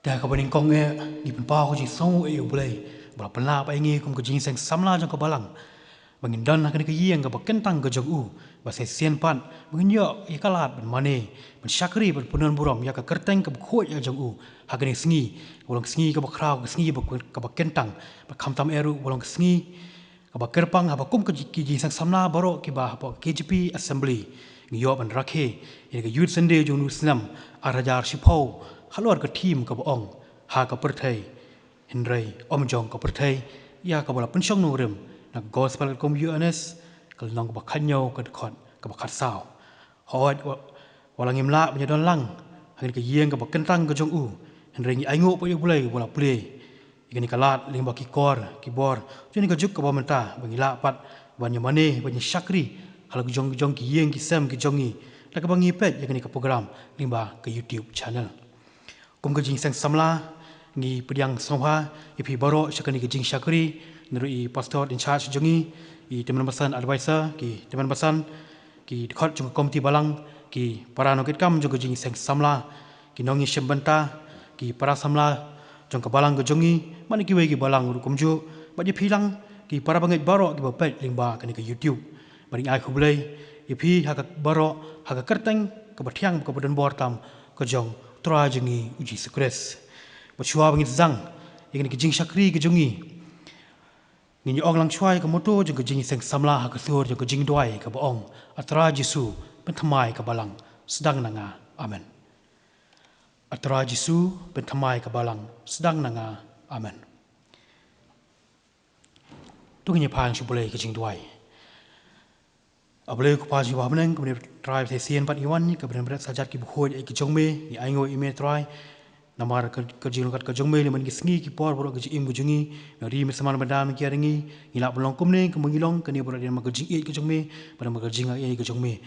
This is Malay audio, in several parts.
Dah kau bening kong di penpau jing song boleh bola pelak apa ingi kum kejing seng samla jang kebalang bangin dan nak ke yang ke bakentang ke jong bahasa sian pan bangin yo ikalat ban mane ban syakri ban punan buram ya ke kerteng ke khoi ya jong hagani sengi bolong sengi ke bakrau ke sengi ke bakentang bakam tam eru bolong sengi ke bakerpang haba kum ke jing seng samla baro ke bah KGP assembly ngiyo ban rakhe ya ke youth sunday jong nusnam arajar shipau halwar ke team ke boong ha ke perthai Henry Jong ke perthai ya ke bola pensyong nurem nak gospel ke UNS ke nong bakhanyo ke dekhot ke bakhat sao hot walang imla penyadon lang hagin ke yeng ke bakentang ke jong Henry ngi aingo pe bulai bola play igani kalat ling baki kor keyboard jeni ke juk ke bomenta bangila pat banyo mane banyo syakri hal ke jong ki yeng ki sam ki jongi la ke bangi pet igani ke program limba ke YouTube channel kum ke jing sang samla ngi pediang soha ipi baro syakani ke jing syakri nerui pastor in charge jongi i teman basan advisor ki teman basan ki dekhot jong komiti balang ki para nokit kam jong ke jing sang samla ki nongi syembanta ki para samla jong ke balang ke jongi mani ki we ki balang ru kumju baje philang ki para bangai baro ki bapet lingba kani ke YouTube bari ai khubulai ipi ha ka baro ha ka kerteng ke bathiang ke badan bor tam ke jong tra jongi uji sukres bachua bangin zang ingin ke jing syakri ke jongi ngi ong lang chuai ke moto jong ke jing seng samla ha ke sur jong ke jing duai ke boong atra jisu penthamai ke balang sedang nanga amen atra jisu penthamai ke balang sedang nanga amen tu ngi phang shubule ke jing duai abule ku pa jiwa meneng ke tribe sesian pat iwan ni ke berat sajat ki bukhoi ke jongme ni aingo ime try namar ke jing kat ke jongme le man ki sngi ki por boro ke jing bu jungi ri me saman badam ki aringi ila bolong kumne ke mengilong ke ni boro dia ma ke jing ke jongme pada ma ke jing ke jongme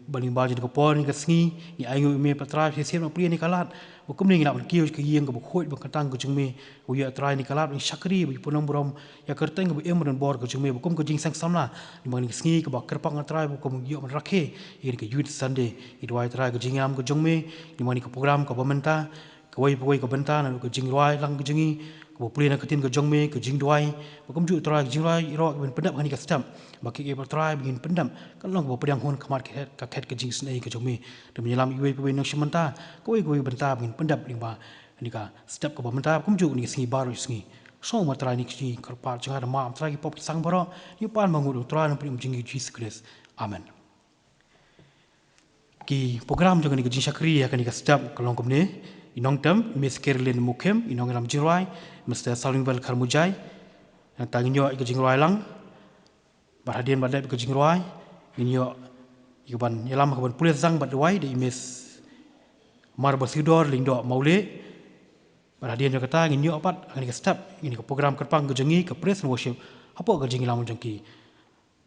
baling ba jing ke por ni ke sngi ni aingo ime patra sesian ma pri ni kalat bu kumne ila ki ke yeng ke bukhoi bu katang ke jongme u ya try ni kalat ni syakri bu punong borom ya kerteng bu em bor ke jongme bu kum ke jing sang samla ni mang ni sngi ke ba kerpang try bu kum yo man rakhe ini ke youth sunday i Duwai try ke jingam ke jongme ni mang ni ke program ke pementa kawai ke benta na ke Jingrwai lang ke jingi ke puli na ketin ke jongme ke jing Duwai bakum ju try ke Jingrwai iro ke pendam hani ke stam baki ke try begin pendam kan long ke pedang hon khamar ke jing snai ke jongme de menyelam iwe nang sementa kawai benta begin pendam lingba ni ka step ke benta bakum ju ni singi baru singi so ma try ni ki kerpa jangar ma try ki pop sang baro ni pan mangu try na prim jingi Jesus Christ amen ki program jangan ni ke jing syakri ya kan ni ka step ke long komne Nongtem, Miss Kerilin Mukhim, Nonggialam Jingrwai, Mr. Salvingwell Kharmujai, yang tanginyo ke Jingrwai lang, berhadian badai ke Jingrwai, inyo ikaban yalam kaban Pulis Sdang Duwai di Miss Marbasiewdor lingdo Mawlieh, berhadian juga kata inyo apat akan ke step ini ke program kerpang ke jengi ke praise and worship, apa ke jengi lamun jengki,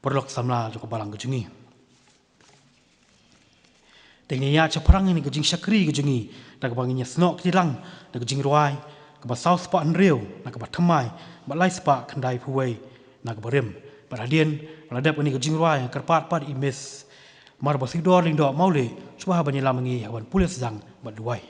perlok samla juga balang ke jengi. Tengnya ceperang ini ke jing syakri ke jengi nak banginya snok tilang nak ke Jingrwai ke ba south spa anreu nak ke ba thamai ba lai spa kandai puwei nak ke berem berhadian meladap ini ke Jingrwai kerpat pat imes Marbasiewdor lingdo Mawlieh subah banyelam ngi hawan pulis Sdang ba Duwai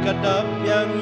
kadap yang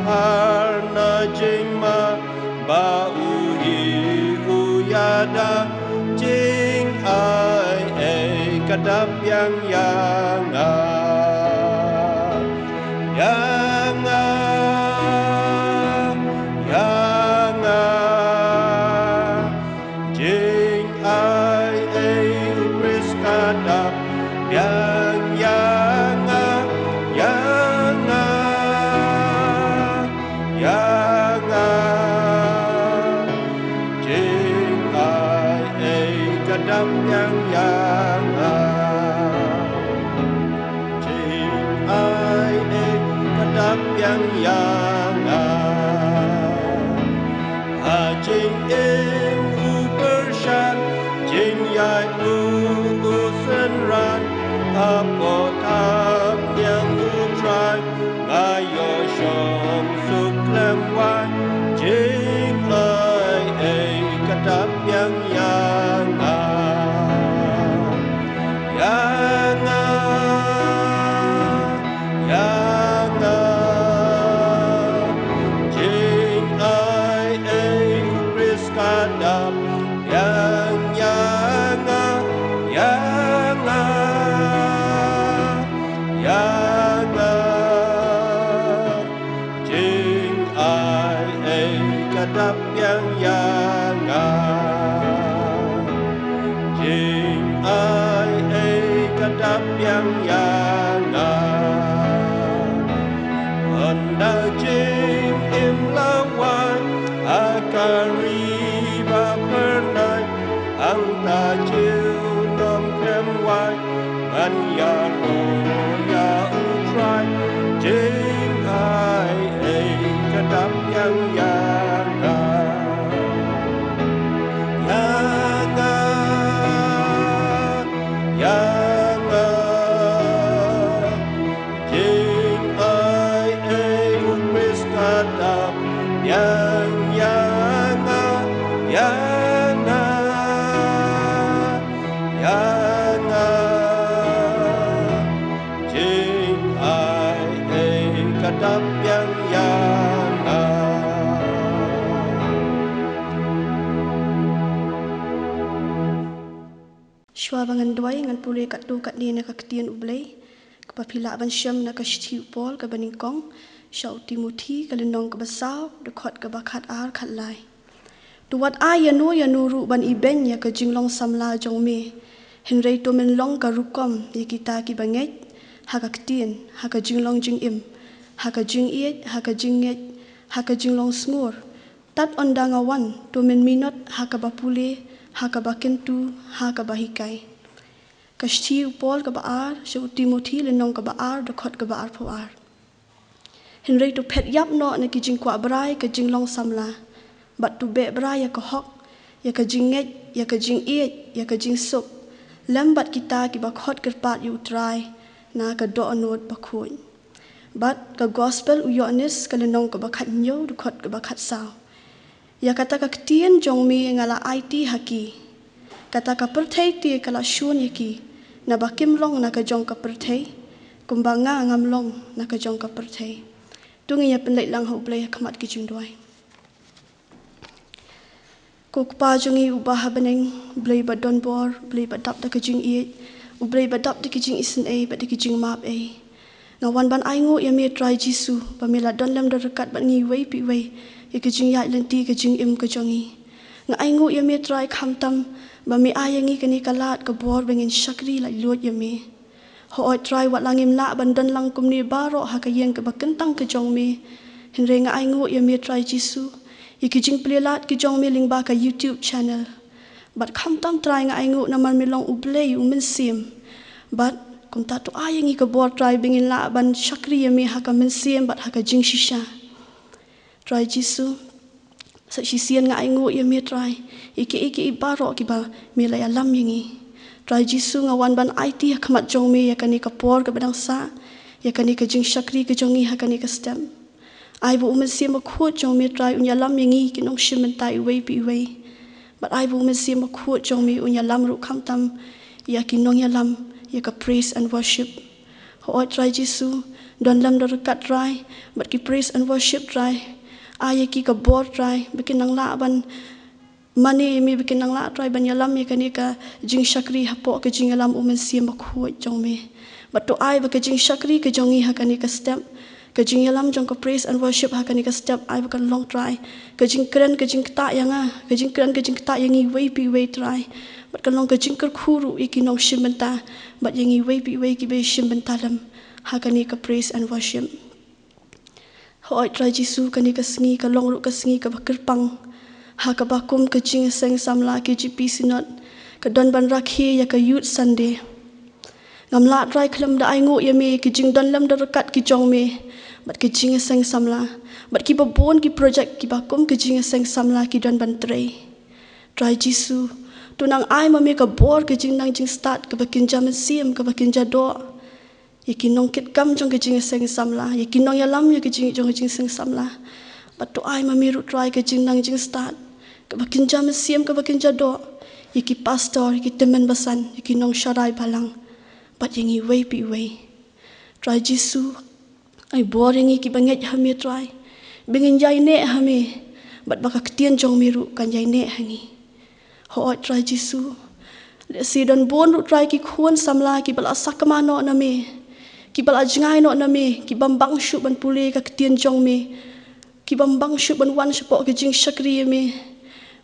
arna jingma ba uhi uyada jing ai kadap yang jing ai upris kadap yang kadap yang kadap yang jing im ubershan jing yai usen ran apotam yang utrai ngayo shom suklem wan jing ai kadap yang Nongtem wai an ya ho ya utrai jing ai kadap yang jing ai upris kadap kadap yang Shwa bangan Duwai ngan pule kat tu kat ni nak ketian ublei kapapila ban syam nak kashti upol ka baningkong syau Timothy kalenong ka basau dekot ka bakat ar khat lai tuwat ya nuru ban iben ya ka jinglong samla jong me henrei to men long ka rukom ya kita ki banget ha ka ketian ha ka jinglong jing im ha ka jing iet ha ka jinget ha ka jinglong smur tat ondang awan to men minot ha ka bapule ha ka bakentu ha ka bahikai kashti upol ka baar syau Timothy lenong ka baar dekot ka baar puar henrei to pet yap no na ki jing kwa brai ka jinglong samla bat tu be brai ya ka hok ya ka jinget ya ka jing iet ya ka jing sup lambat kita ki bakhot kerpat yu try na ka do anot bakhun bat ka gospel uyonis ka lenong ka bakhat nyo dekot ka bakhat sao ya kata ka ketien jong mi ngala IT haki kata ka perthei ti kala shun yaki na bakim long na ka jong ka perthei kumbanga ngamlong na ka jong ka perthei tungi ya penlek lang ho blai khamat ki Jingrwai ko pa jongi ubah beneng blai ba don bor blai ba dap da ka jing iet u blai ba dap da ki jing isen a ba da ki jing map a ngawan ban ai ngo ya me try jisu pamela don lem da rekat ba ngi wei pi wei ya ka jing ya lenti ka jing im ka jongi nga ai ngo ya me try kham tam ba mi ayangi ka ni kalat ka bor bengin shakri la luot ya me ho oi try wat langim la ban dan lang kum ni baro ha ka yeng ka ba kentang ka jong me henre nga ai ngo ya me try jisu ya ki jing plelat ki jong me ling ba ka YouTube channel but kham tam try nga ai ngo na man mi long u blai u min sim but kum ta to ayangi ka bor try bengin la ban shakri ya me ha ka min sim but ha ka jing shisha try jisu sa sisian nga ai ngo ya me try iki baro ki ba me la ya lam yingi try jisu nga wan ban IT ha khamat jong me ya kani ka por ka badang sa ya kani ka jing shakri ka jongi ha kani ka stem ai bu umen sim ko jong me try unya lam yingi ki nong shim tai wei pi wei but ai bu umen sim ko jong me unya lam ru kham tam ya ki Nongialam ya ka praise and worship ho try jisu don lam dekat rai, bat ki praise and worship rai, ayah ki ka board rai, bikin nang la ban mani mi bikin nang la rai ban yalam mi kani ka jing shakri hapo ke jing yalam umen siam bakhuat jong me, bat to ai ba ke jing shakri ke jongi hakani ka step, ke jing yalam jong ka praise and worship hakani ka step ai ba kan long try, ke jing keren ke jing kta yang ke jing keren ke jing kta yang i wei pi wei try, bat kan long ke jing ker khuru iki nong shimbenta, bat yang i wei pi wei ki be shimbenta lam hakani ka praise and worship. Hoi try Jisu kani ka sngi ka long ru ka sngi ka bakirpang, ha ka bakum ka jing seng samla ke GP sinot, ka don ban rakhi ya ka youth Sunday. Ngam la try klam da ai ngu ya me ki jing don lam da rakat ki jong me, bat ki jing seng samla, bat ki babon ki project ki bakum ki jing seng samla ki don ban tray. Try Jisu, tu nang ai ma me ka bor ki jing nang jing start ka bakin jam siam ka bakin jado. Yaki nong kit kam jong ke jing seng samla, yaki nong yalam ya ke jing jong ke jing seng samla. Bat to ai ma miru try ke jing nang jing start, ke bakin jam siam ke bakin jado. Yaki pastor, yaki temen basan, yaki nong syarai balang. Bat yang i wei pi wei. Try Jisu, ai bor yang i ki banget hami try. Bingin jai ne hami, bat baka ketien jong miru kan jai ne hangi. Hoi try Jisu, le si don bon ru try ki kuan samla ki bala sakamano na me. Ki bala jengai no na me, ki bambang syuk ban pule ka ketien jong me, ki bambang syuk ban wan syapok ke jing syakri me,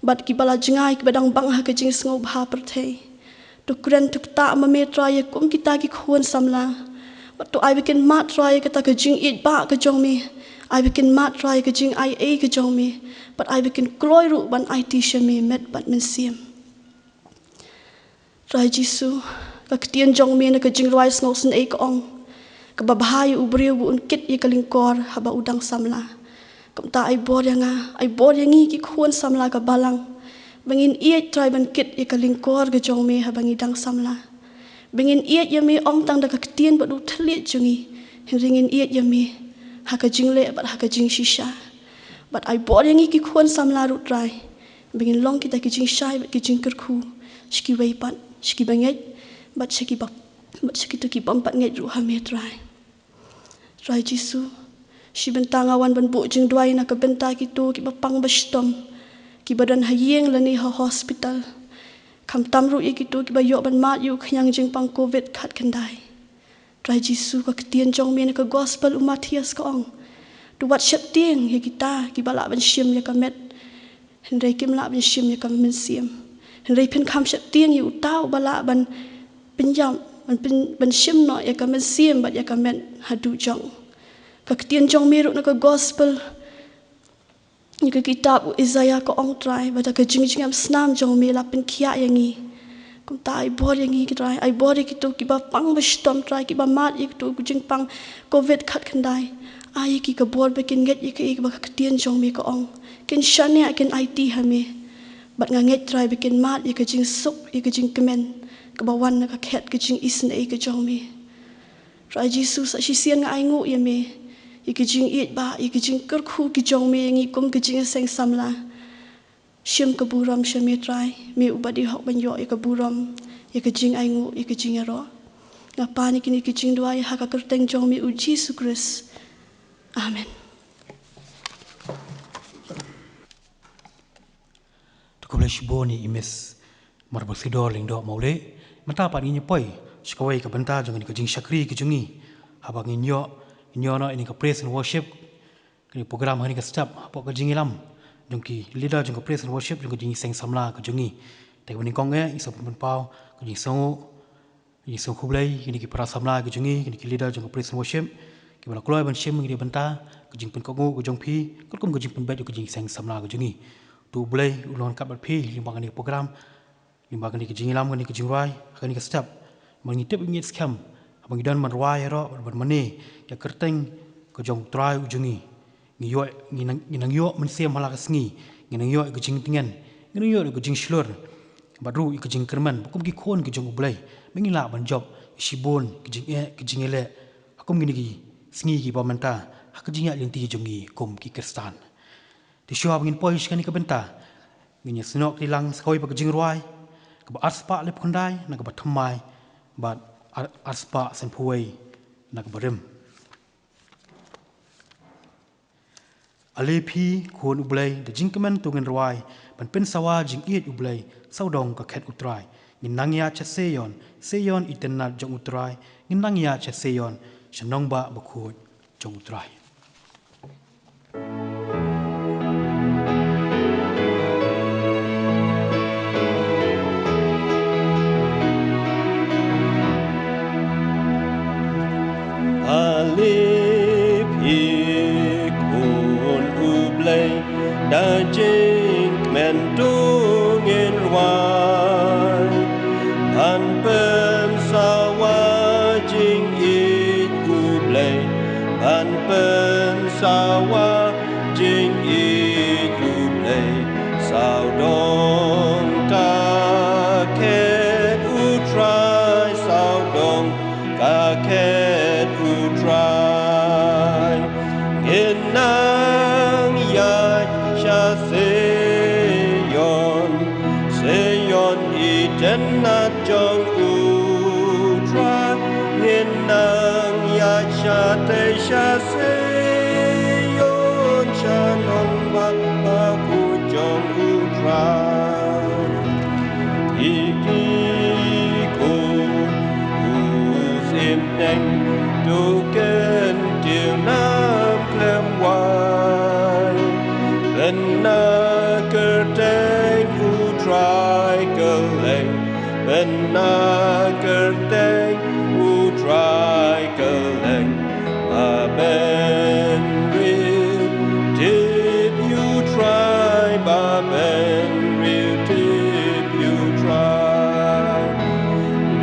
bat ki bala jengai ki badang bang ha ke jing sengob ha pertei. Tu keren tu kta ma me traya kum kita ki kuan samla, bat tu ai bikin mat traya kata ke jing it ba ke jong me, ai bikin mat traya ke jing ai a ke jong me, bat ai bikin kloi ru ban IT syame met bat men siam. Try Jisu, ka ketien jong me na ke Jingrwai sngau sen a ka ong. Kababahaya ubriu bu unkit i kalingkor haba udang samla. Kamta ai bor yang i ki kuan samla ka balang. Bangin iat try ban kit i kalingkor ke jong me habang idang samla. Bangin iat ya me ong tang da ka ketien bat u telit jungi. Ringin iat ya me ha ka jingle bat ha ka jing shisha. Bat ai bor yang i ki kuan samla ru try. Bangin long kita ki jing shai bat ki jing kerku. Shiki wei pat, shiki banget, bat shiki bak. Bat shiki tu ki bampat nget ru ha me try. Try Jisu, si bentang awan ban bu jing Duwai na ka benta kitu ki bapang bastom, ki badan hayeng lani ha hospital, kam tamru i kitu ki bayok ban mat yu kanyang jing pang COVID kat kendai. Try Jisu ka ketien jong me na ka gospel umatias ka ong, tu wat syap tieng ya kita ki balak ban syim ya ka met, hendrai kim lak ban syim ya ka men siam, hendrai pen kam syap tieng yu tau balak ban pinjam ban syim no ya ka men siam bat ya ka met hadu jong. Ka ketien jong miruk na ka gospel ni ka kitab Isaiah ka ong try bat ka jing am snam jong me la pen kia yang i. Kum ta ai bor yang i ki try ai bor ki tu ki ba pang ba stom try ki ba mat ik tu jing pang COVID khat khandai. Ai ki ka bor ba kin get ik ba ka ketien jong me ka ong. Kin shane kin IT ha me. Bat nga nget try ba kin mat ik ka jing sup ik ka jing kemen. Kabawan na kaket ke jing isen ay ke jong me. Try Jesus sa sisian nga ay ngu ya me. Ike jing it ba, ike jing kerku ke jong me yang ikum ke jing seng samla. Syam ke buram syam me try. Me ubadi hok banyo ike buram. Ike jing ay ngu, ike jing ero. Ngapa ni kini ke jing Duwai haka kerteng jong me u Jesus Christ. Amen. Tukulah shiboni imes Marbasiewdor ling do Mawlieh. Mata pa ni poi skawai ka benta jong ni ka jing syakri ki jungi habang inyo no ini ka praise and worship ni program hani ka step apa ka jing ilam jong ki leader jong ka praise and worship jong ka jing seng samla ka jungi te ni kong isop pun pau ka jing song khublai ni ki para samla ka jungi ni ki leader jong ka praise and worship ki bala kloi ban shim ngi benta ka jing pun kongu ka jong phi kum ka jing pun ba ka jing seng samla ka jungi tu blai ulon ka bat phi limbang ni program limbang ni ke Jingilam ni ke Jingrwai ni ke step mengitip ingit scam abang idan marwai ro bermane ya kerteng ke jong try ujungi ngiyo nginang yo mensiam malak sngi nginang yo ke jing tingen nginang yo ke jing shlur badru ke jing kerman bukum ki khon ke jong ublai mengila ban job shibon ke jing ele akum gini ki sngi ki pamenta hak jing ya linti jongi kum ki kristan ti syo abangin poish kan ni ke benta nginya snok tilang skoi ba ke Jingrwai ba arspa lep kundai nak ba thamai ba arspa senpuai nak barim Alepi kuon ublay the jinkman tungen rwai ban pen sawa jing iet ublay saudong ka khet utrai ngin nangya cha seyon itenat jong utrai ngin nangya cha seyon shanongba bakhut jong utrai Da jing men tung in wai an pen sawa jing it ublay an pen sawa jing it ublay sao dong ka ket utrai sao dong ka ket utrai in nang ya Seyon itenat jong utra Ninang yachate seyon Shanong baku jong utra Ikiku usim neng Duken til nam klem wai Benna kerteng utrai keleng Benna kerteng utrai keleng Baben ril tip utrai Baben ril tip utrai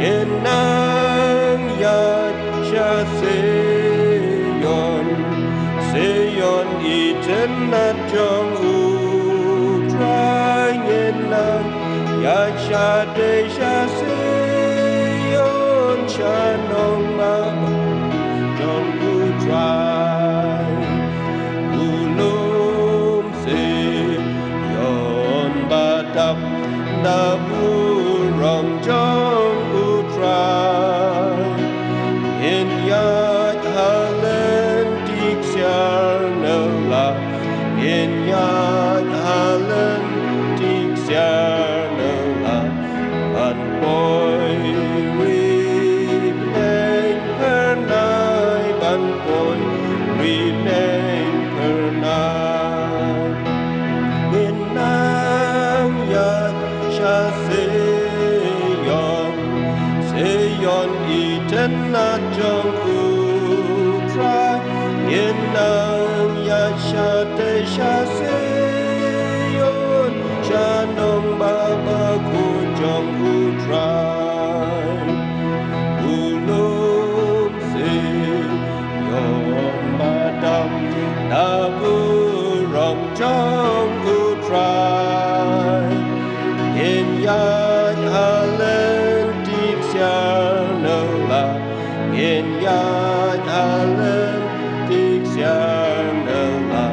Ngenang yat sha seyon itenat jong Yacha desha seyon shanong mama jong utrai ulum seyon badap naburong jong utrai in yat halen diksiar nela in yat halen diksiar Boy, remain per night, ban boy, remain per night. In nang yat sha seyon itenat jong utrai. In nang yat sha seyon shanong babaku jong utrai ulum seyon madam naburong jong utrai in yat halen diksiar nela in yat halen diksiar nela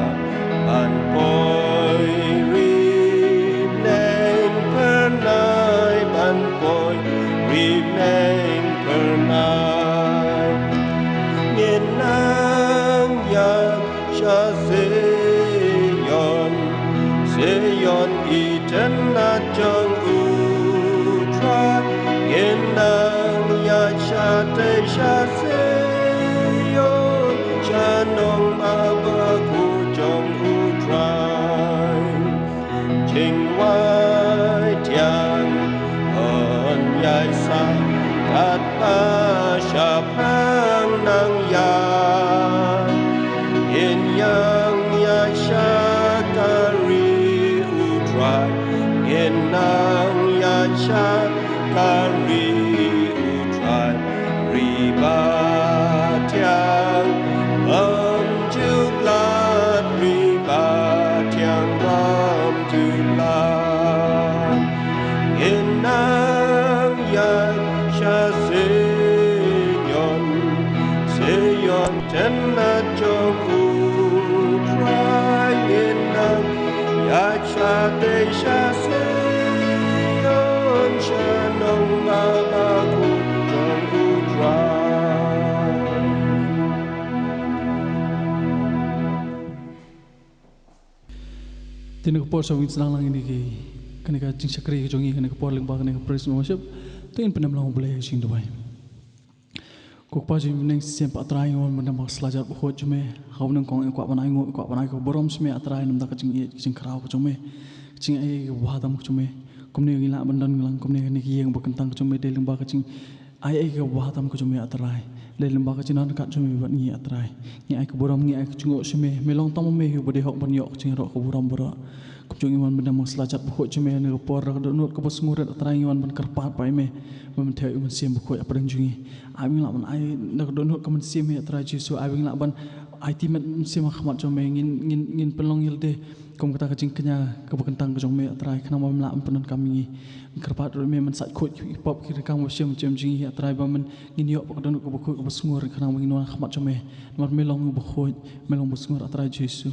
an boy remain per night. Ngenang yat sha seyon itenat jong utrai. Ngenang yat sha seyon shanong babaku jong utrai. Jingrwai tiang yai sang kat pa syapang nang ya in yang ya syakari utrai in nang ya syakari utrai riba tiang jublat riba tiang jublat in nang yat sha seyon tenat jong utrai in nang yat sha seyon shanong babaku jong utrai Tino ko por sa wins lang ini ki kaneka jing sakri jongi kaneka por ling ba kaneka Presbyterian worship tin penamlang boleh sing Duwai. Kok pa jing neng sempa atrai ngon menam selajar buho jume hau neng kong ko panai ko borom sme atrai nam da ka jing krau ko jume jing ai wa dam ko jume kumne ngila bandan ngilang kumne ni ki yang bakentang ko jume de ling ba ka jing ai ka wa dam ko jume atrai le ling ba ka jing nan ka jume ba ni atrai ni ai ko borom ni ai ko jungo sme melong tam me hu bode hok ban yok jing ro ko borom bora Kupjung iwan benda maslahat buku cuma ni kapor rakadunut kapos ngurat atrai iwan ban kerpat pai me mementeu iwan siam buku apa dan jungi abing lah ban ai rakadunut kaman siam he atrai jisu abing lah ban ai timet siam khmat cuma ngin pelong yilde kom kata kacing kenya kebekentang kejong me atrai kena mam lah penon kami kerpat me men sat khot pop kira kang siam cem jungi atrai ban men ngin yok rakadunut buku kapos ngurat kena ngin wan khmat cuma mar melong buku melong bus ngurat atrai jisu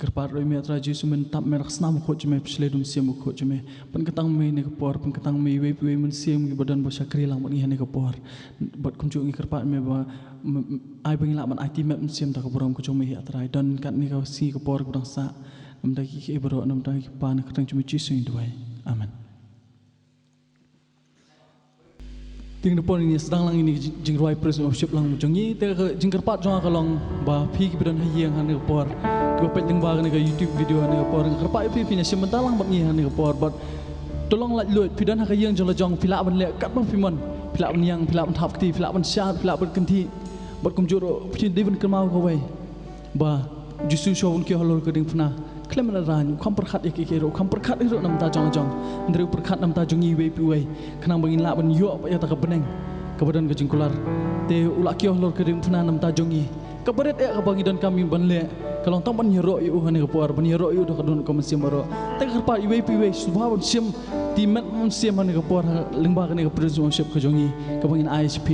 Kerpat roi me atra Jesu men tap me raksna mo khot me psle dum siam mo khot me pen ketang me ne kapor pen ketang me we men siam gi badan bosa krilang ban ne kapor bat kum ngi kerpat me ba ai bang la ban ai ti me siam ta kaporam ko me atra dan kat ni ka si kapor kurang sa nam da ki bro nam da ki pan ketang cuma Jesu in Duwai amen Ting depan ini sedang lang ini Jingrwai Presbyterian worship lang jongi te jingkerpat jonga kalong ba phi ki badan hayang han kapor ko pet ding ba ne ka YouTube video ne kapor kerpat phi ne sim talang bat ni han kapor bat tolong lat lut pidan ha hayang jong la jong phila ban le kat bang phimon phila ban yang phila ban thap ti phila ban shat phila ban kanti bat kum juro phi devin kemau ko wei ba jisu showun ki holor ka ding phna klem la ran kham perkhat ek ek ro kham perkhat ro nam ta jong jong ndreu perkhat nam ta jongi we pi wei khnang bangin la ban yo ya ta ka beneng ka badan ka jingkular te ulak ki holor ka ding phna nam ta jongi ka baret e ka bangi dan kami ban le kalong tang ban yero yu han ka por ban yero yu do ka don ko sim ro te kharpa i we pi we subha ban sim ti met mun sim han ka por lingba ka ne ka Presbyterian worship ka jongi ka bangin ISP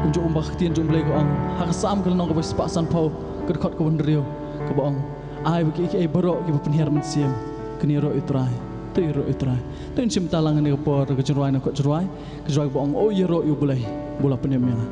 kun jo umbak tien jo blai ko ang ha ka sam ka no ka bas pa san pau ka khot ko ban riu ka bang ai bagi ai borok ki penhiar men siam kini ro itrai tu ro itrai tu sim talang ni ko ke Jingrwai na ko Jingrwai bong oh ye ro yu boleh bola penem yang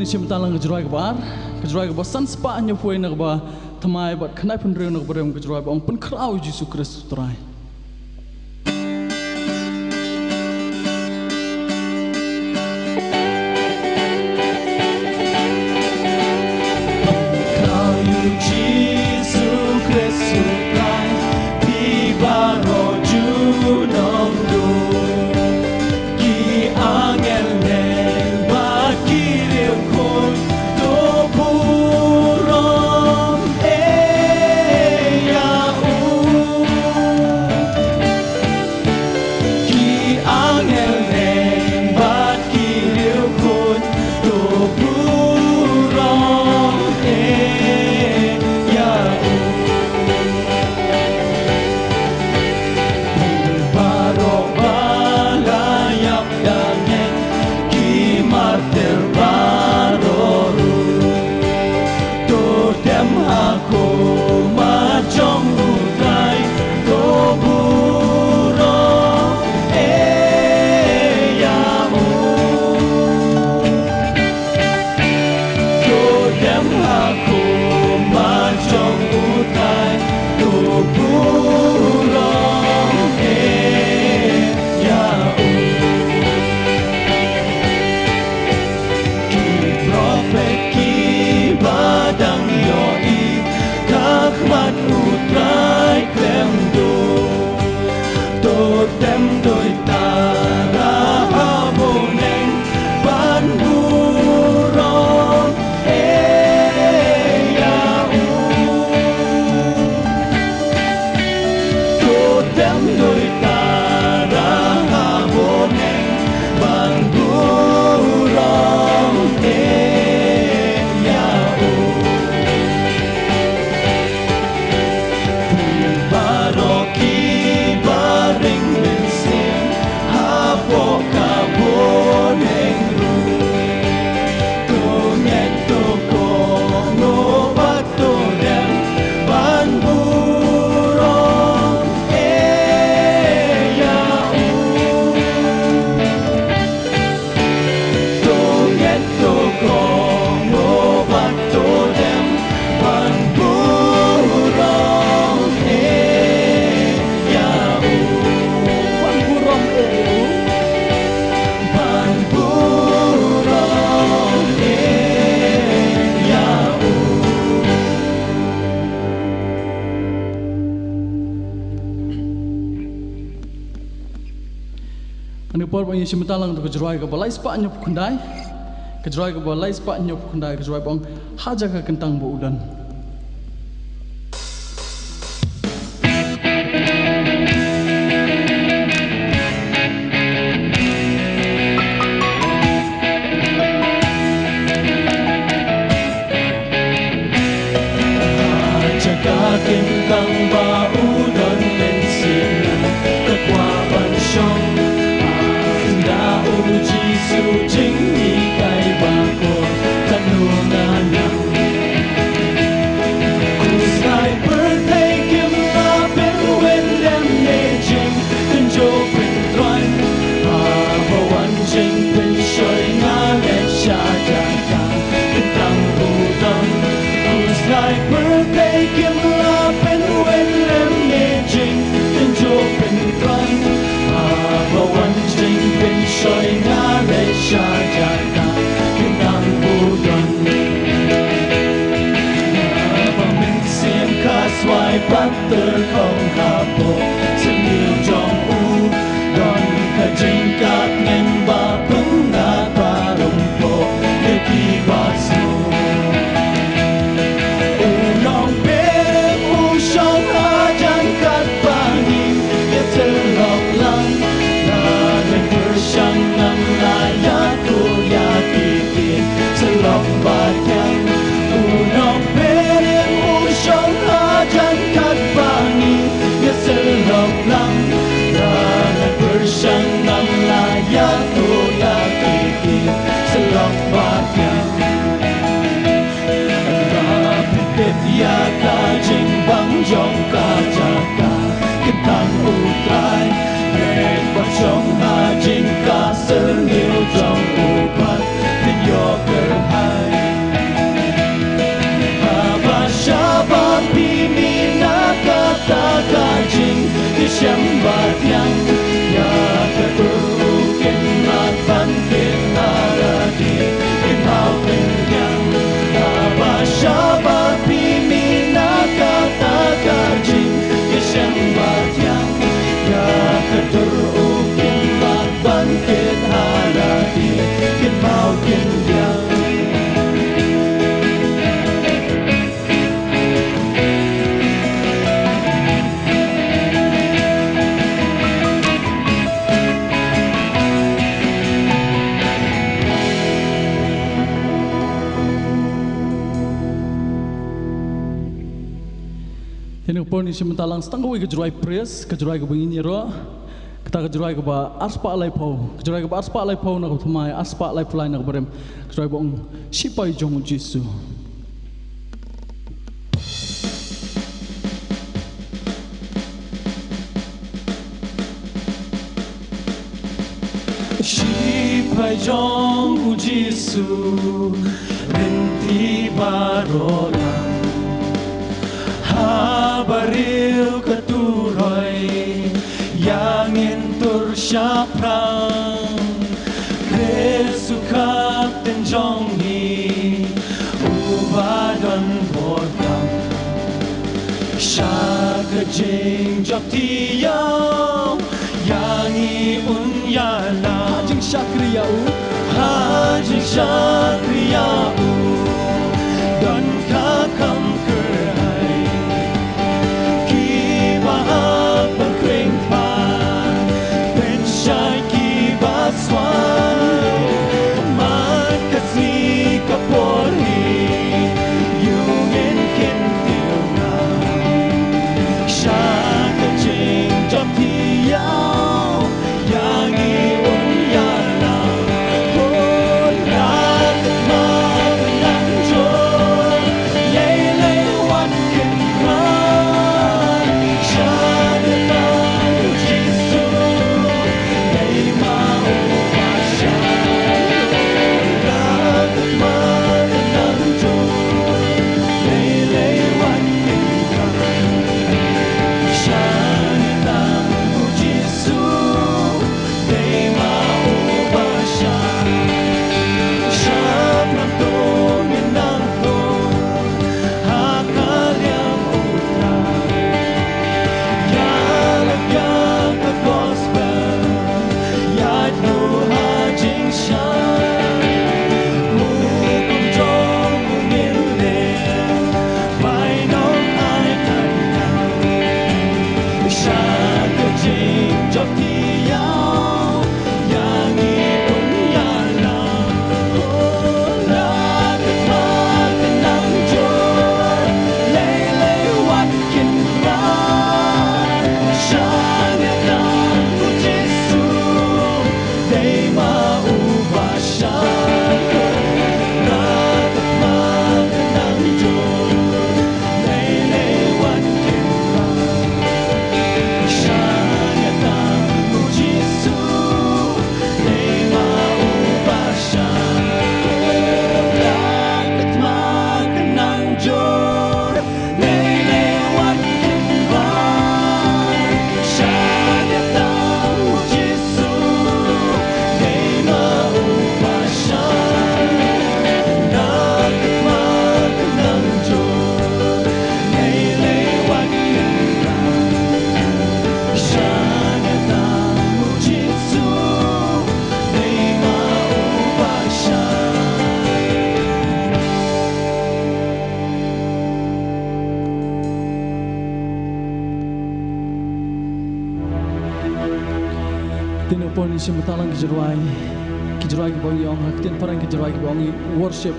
sim talang Jingrwai kabar kejroi ke basan spa nya puai nak ba thamai bat khnai pun reu nak berem kejroi ba ong pun krau Yesus Kristus trai Ini sementara untuk kejroi ke balai spa nyop kundai, kejroi ke balai spa nyop kundai, kejroi bang haja ke kentang bu udan. Haja ke kentang bu udan bensin, kekwa bansyong. Jisu jing ni kai bako tanungan yang kusai bertai kim la pen wen dem ne jing kunjo pen tran abawan jing pen shoy nga le sha jaka tang udang kusai bertai kim la pen wen dem ne jing kunjo pen tran abawan jing pen shoy nga Shajaka Kinang Budon Paminsim Kaswai Pater Kong Kapo Semil Jong U Don Kajing Kat Ngen Ba Pung Na Parung Po Neki Basu Ulong Pem Ushong Hajan Kat Bangi Yetelok Lang Lagan Persyang Nam Layak Selok batyang unong perem usyong hajan kat bangi ya selok lang rangan persyang nam layak tuya kiki selok batyang rapit ya kajing bang jong kajaka kentang utrai red basyong hajing ka selil jong upat yo kerhai sembahyang ya keturukin matban kenaradi inhal kenyang abasyabat pimina kata kajing ya sembahyang ya keturukin matban kenaradi inhal kenyang. Ini pun isi mentalang setengah ke Jingrwai pres, ke Jingrwai ke begini roh, kita ke Jingrwai ke ba aspa alai pau, ke Jingrwai ke ba aspa alai pau nak thumai, aspa alai pulai nak berem, ke Jingrwai bong sipai jong Jesu. Sipai jong Jesu, binti barolang. Habaril keturai yang entur syaprang Resukap dan jongi ubadon bodang Syaka jing job tiyaw yang unyala Hajing syakriyau Hajing syakriyau dan kakam pun isi matalang ke Jingrwai ke bangi orang haktin parang ke Jingrwai ke bangi worship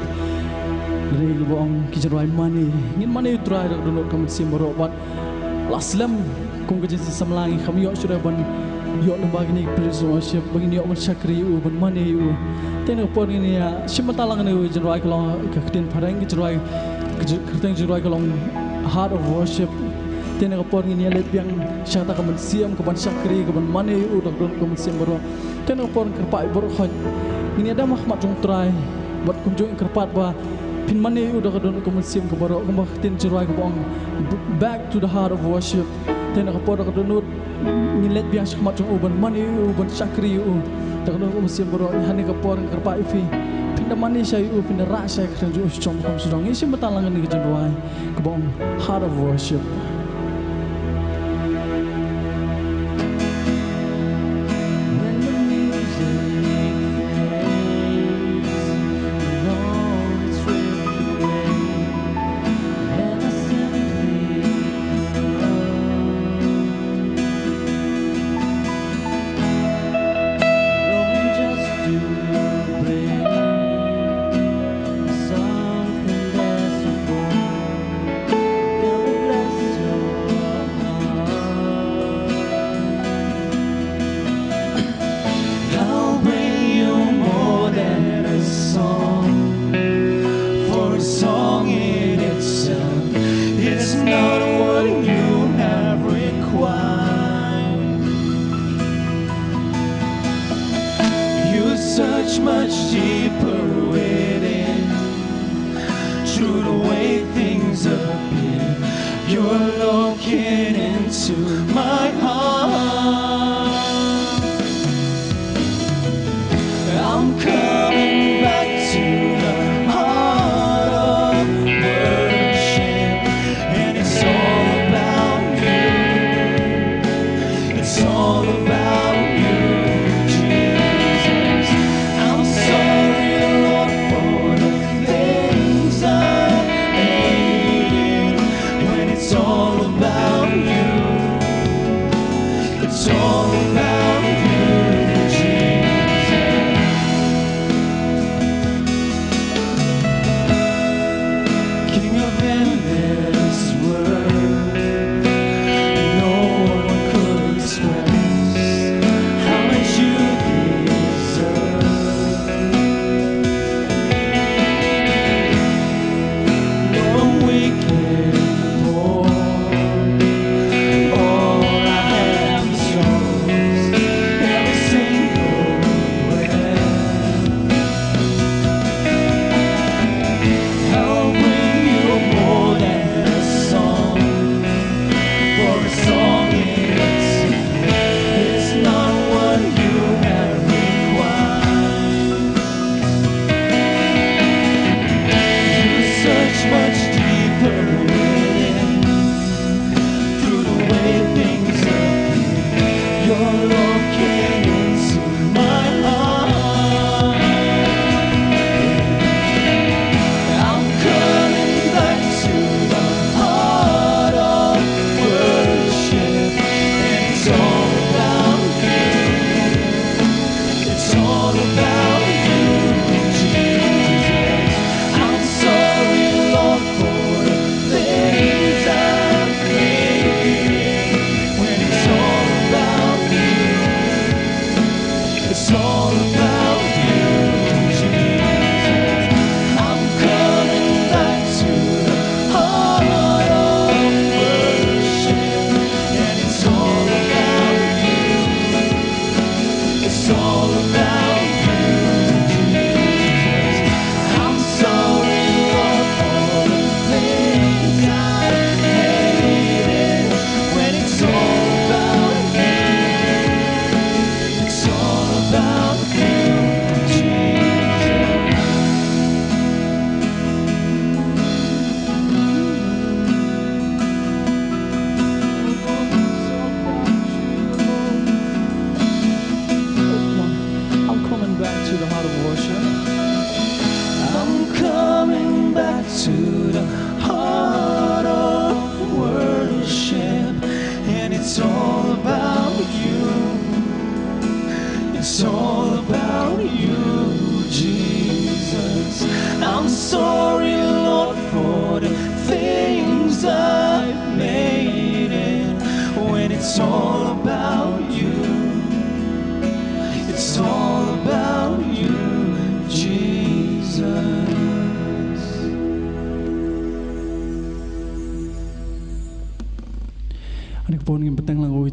dari ke bang ke Jingrwai money ngin money try dak dulu kamu simboro bat laslam kung ke jinsi samlangi kami yo sudah ban yo lembag ni praise worship bagi yo man syakri u ban money u tena pun ini ya isi matalang ni Jingrwai ke long haktin parang ke Jingrwai ke long heart of worship tena kapor ini alat yang syata kaman siam kaman syakri kaman mane udah don kaman siam baru tena kapor kerpai berkhon ini ada Muhammad jong try buat kunjung kerpat bah Pin money udah kadon komersium kebarok kembang tin Jingrwai kebong back to the heart of worship. Ten kapor kadon nyilet biasa kemat uban money uban sakri u. Kadon komersium barok hani kapor kerpa ifi. Pindah money saya u pindah rak saya kerja uscom kom Sdang. Isi betalangan ni Jingrwai kebong heart of worship.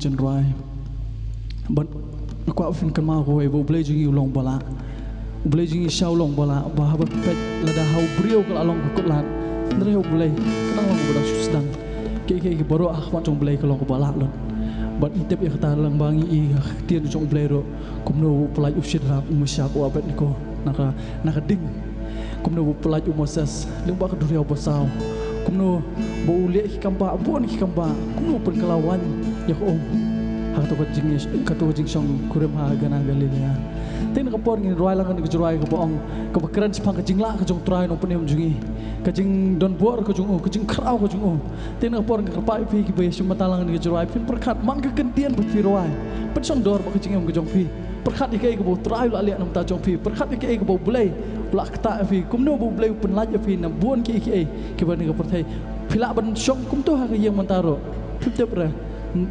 Jingrwai, but aku often kan mau kau ibu boleh jadi ulang bala. boleh jingi shaulong bala bahaba pet lada hau brio kala long ko lat ndre boleh kenang long bodak Sdang ke baro ahmat jong boleh kalong ko bala lon bat itep ya kata lang bangi i tian jong boleh ro kumno pelaj usit rap umusyak wa bet niko naka ding kumno pelaj umosas ling ba ka duriau basau kumno bo uliak hikamba bon hikamba kumno perkelawan ya om katu jing song kurem ha gana galilea tin ka por ngin roi lang ka Jingrwai ka boong ka bakran spang ka jingla ka jong try no penem jungi ka jing don bor ka jong ka jing krau ka jong tin ka por ka pai pi ki be sum matalang ka Jingrwai pin perkhat man ka kentian pi roi pen song dor ba ka jing ka jong pi perkhat ki ka bo try la liak nam ta jong pi perkhat ki ka bo blai blak ta pi kumno bo blai pen laj pi na buon ki ban ka perthai phila ban song kum to ha ka yang mantaro pip ra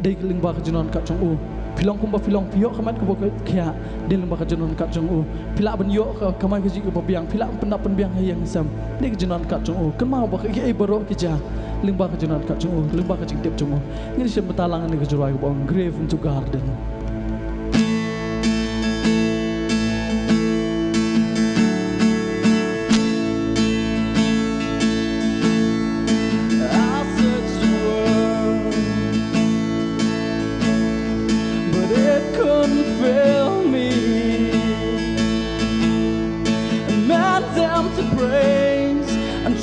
dei ling ba ka jinon ka jong pilong kumba pilong pio kaman ko kya din lemba ka jenon kat jong pila ban yo kaman ka jik biang pila pendap biang hayang sam ni ka jenon kat jong kan mau ba ka baro ki ja lemba ka jenon kat jong lemba ka jik tep jong ni sem betalang ni ka Jingrwai ko bang grave into garden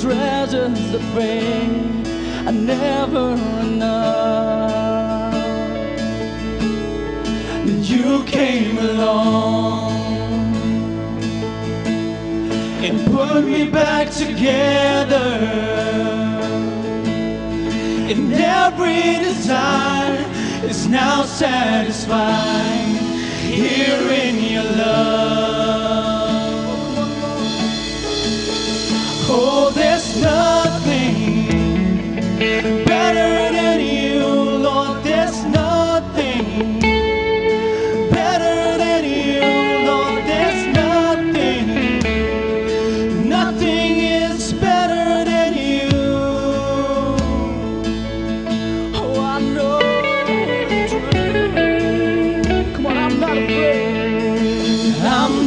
treasures that fade are never enough. Then you came along and put me back together, and every desire is now satisfied here in your love. Oh, there's nothing better than you, Lord. There's nothing better than you, Lord. There's nothing is better than you. Oh, I know the truth. Come on, I'm not afraid. I'm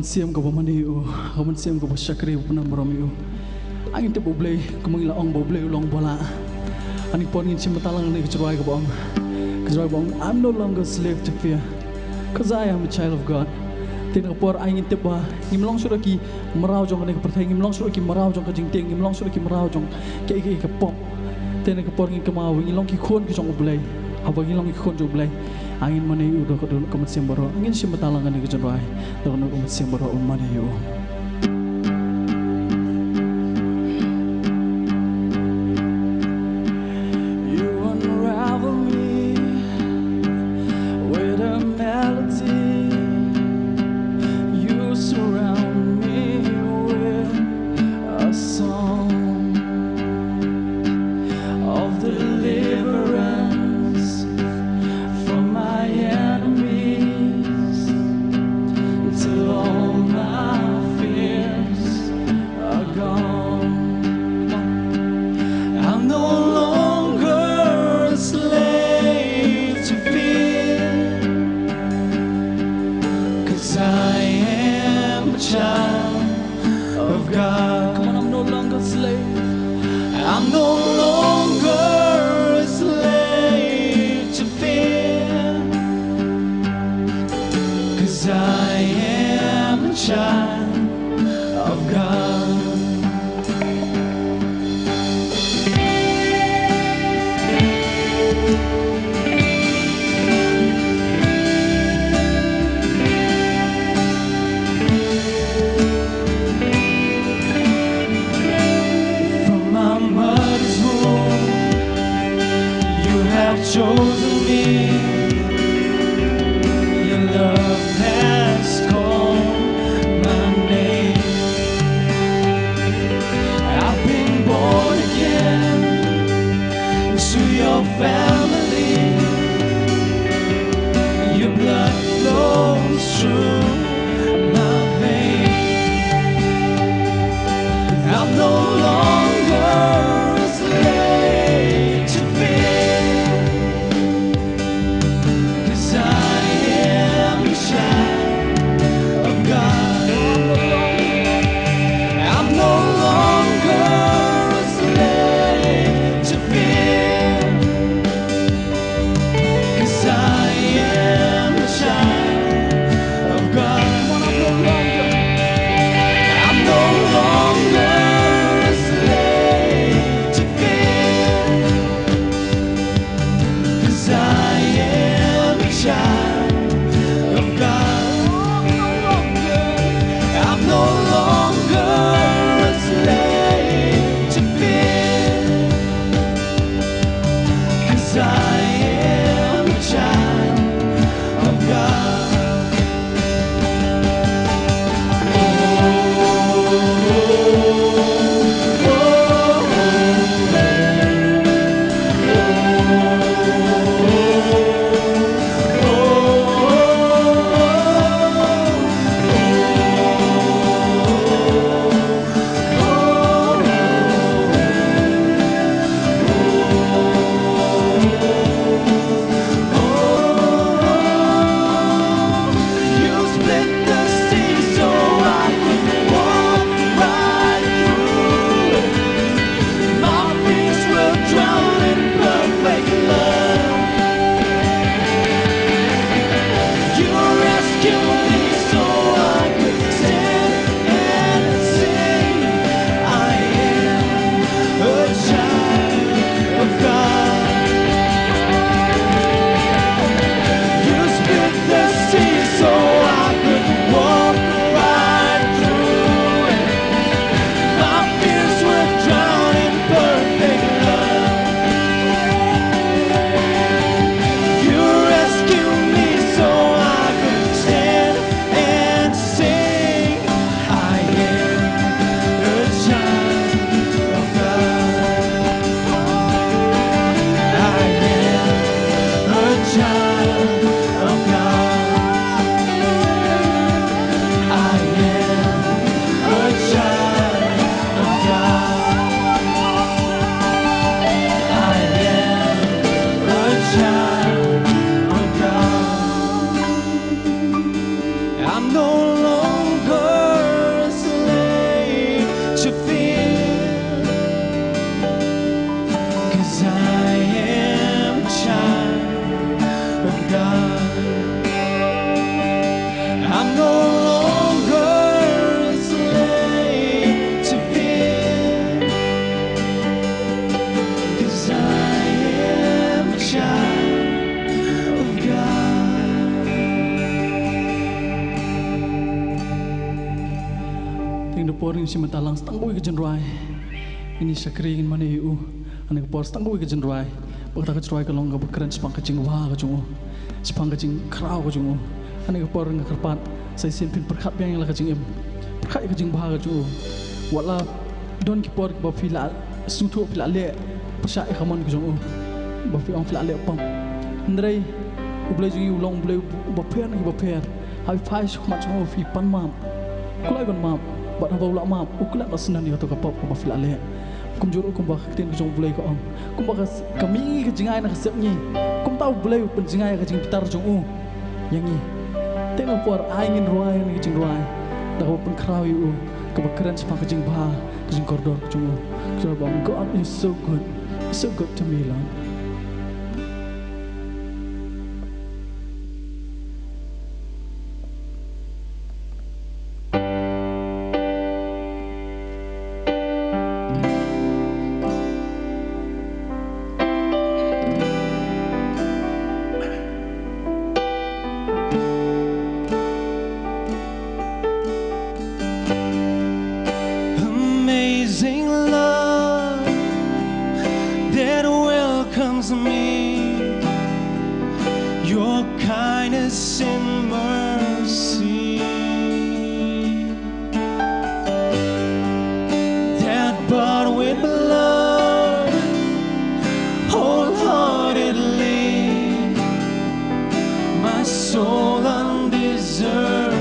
siam ko pamani u, kaman siam ko pasyakri upana marami u. Angin te boblay, kumangila ong boblay ulong bola. Anik pon ngin sim matalang ni kejruai ko bang. Kejruai bang, I'm no longer a slave to fear, cause I am a child of God. Tin kapor angin te ba, ngimlong suraki marau jong ne perthai ngimlong suraki marau jong ka jingting ngimlong suraki marau jong ke ke pop. Tin kapor ngin kemau ngilong ki khon ki jong boblay. Habang ngilong ki khon jong boblay. Angin mana yu dah kadang kamat siam baru angin sim matalang ni kejruai. Dah kamat siam baru mana yu. Chosen me, your love has called my name. I've been born again to your family. Your blood flows through my veins. I'm no longer a slave to fear. por ini siapa talang Sdang ke Jingrwai ini sakri ingin mana iu ane por Sdang ke Jingrwai bakal Jingrwai kalau nggak berkeren sepang kecing wah kecungu sepang kecing kerau kecungu ane por nggak kerpat saya simpin perkat yang lah kecing perkat kecing wah kecungu wala don ki por bafila sutu fila le pasha ikamon kecungu bafi ang fila le pam ndrei ublai jungi ulong ublai baper ngi baper hai phai sukmat cungu fi pan mam kulai kon mam bat haba ulak mam ukulak asnan dia to kapop ko bafila le kum juru kum ba tin ko jong ublai ko ang kum ba kami ke jingai na kasep ni kum tau ublai pen jingai ka jing pitar jong yang ni tengok por angin ruai ni Jingrwai dah ko pen krau yu ko bakran sepang ka jing ba ka jing koridor ko jong so bang God is so good to me Lord. Amazing love that welcomes me, your kindness and mercy that bought with blood wholeheartedly my soul undeserving.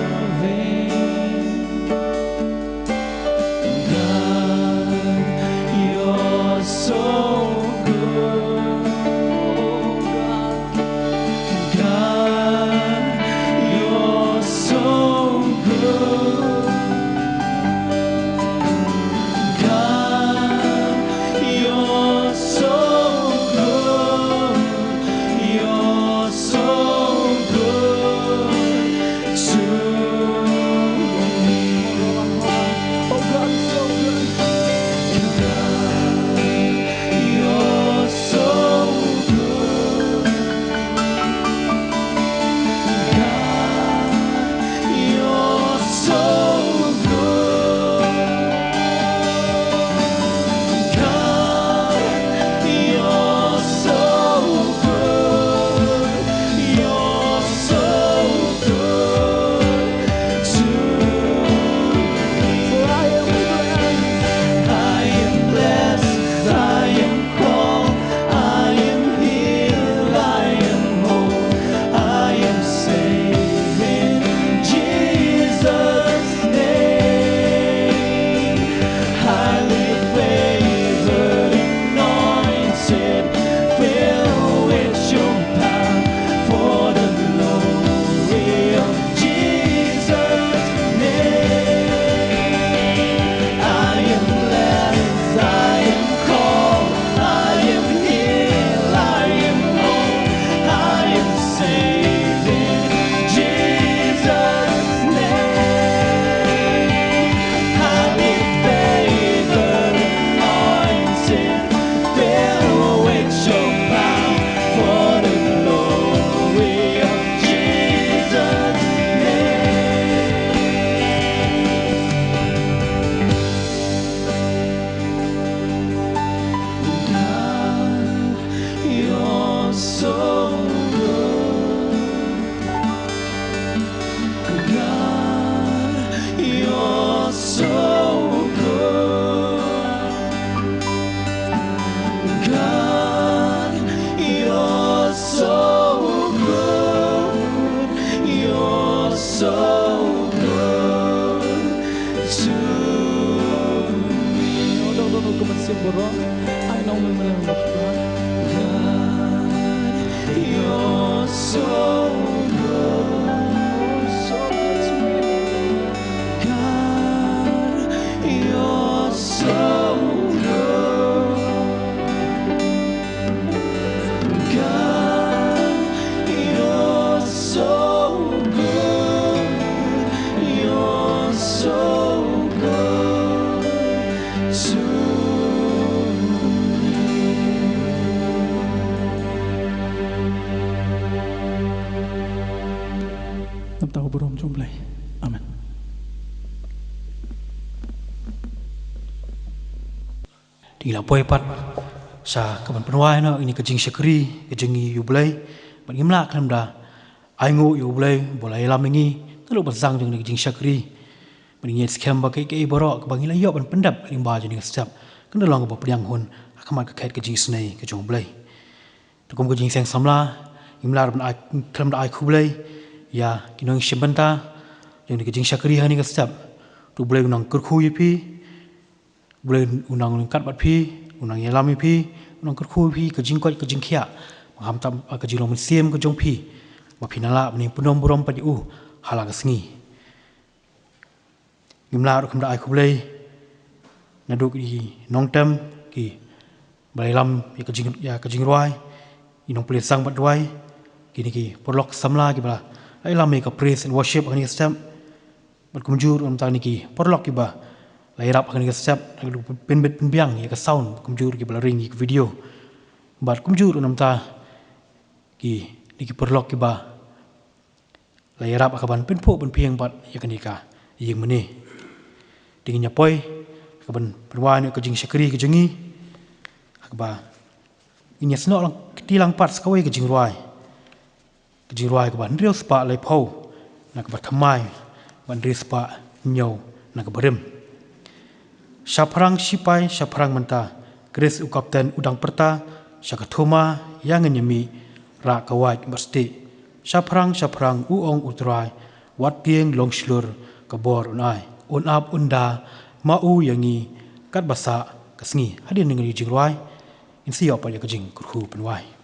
Nam tahu berom jumlah. Amin. tinggal poi pat sa kaban penwai no ini kejing syakri kejing yublai ban ngimla kan da aingo yublai bolai lam ini kalau bazang jeng kejing syakri ban ngit scam ba kai borok bang ila yo ban pendap rimba jeng setiap kan long ba priang hun akamat ka kait kejing snai kejong blai tukum kejing seng samla ngimla ban kalam da ai kublai ya kinong shibanta jeng kejing syakri hani ka setiap tu blai nang kurkhu yipi boleh unang kat bat pi unang yalami pi unang kerkhu pi kejing kot kejing khia ham tam kejing long siem kejong pi ba pinala ni punom burom pa u hala ka sngi ngimla ro khamda ai khublei naduk di Nongtem ki bailam ya kejing ruai inong pule sang bat duai kini ki porlok samla ki ba ai lam ka praise and worship ani stem bat kumjur am ta ni ki porlok ki ba lairap akan kita setiap penbet penbiang ya ke sound kumjur ki balaring ki video bat kumjur unam ta ki perlok ki ba lairap akaban penpo penpiang bat ya kanika yeng meni dingnya poi akaban perwan ke jing syakri ke jengi akba inya snok lang ketilang pat skawai ke jingrwai akaban real spa lai phau nak bat thamai ban real spa nyau nak berem Syaprang sipai syaprang menta Kris u kapten udang perta syakathoma yang nyemi ra kawai bersti syaprang uong utrai wat pieng long slur kabor unai unap unda mau yangi kat basa kasngi hadin dengan jingrwai insi apa ya kejing kurhu penwai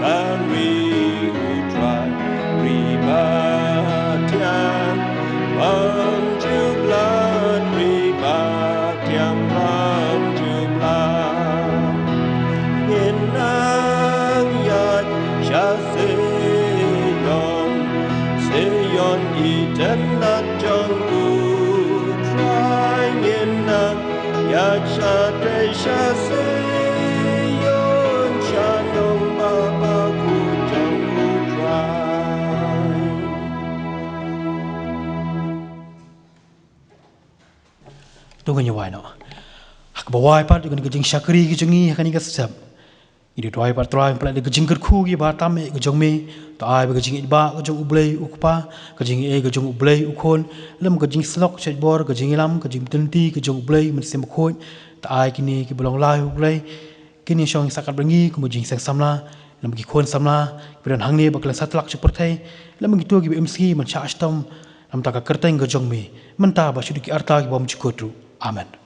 Kari utrai riba tiang tiang lang jumlah inang yat sha seyon iten na jong u try inang yat sha te sha seyon sha nong baba ku jong u try Tunggu nyawai no. Hak bawai pat dengan kejing syakri kejengi akan ikat sesap. Ini doai pat try pelak de kejing kerku gi ba tam e kejong me. Tai ba kejing ba kejong ublei ukpa, kejing kejong ublei ukon, lem kejing slok chet bor kejing lam kejing tenti kejong ublei men sem khoi. Tai kini ki bolong lai ublei. Kini syong sakat bengi kumujing seng samla, lem ki khon samla, bidan hangne bakla satlak seperti, lem ki tu ki MC men cha ashtam, lam ta ka kerteng kejong me. Menta ba syudik arta ki bom chikotu. Amen.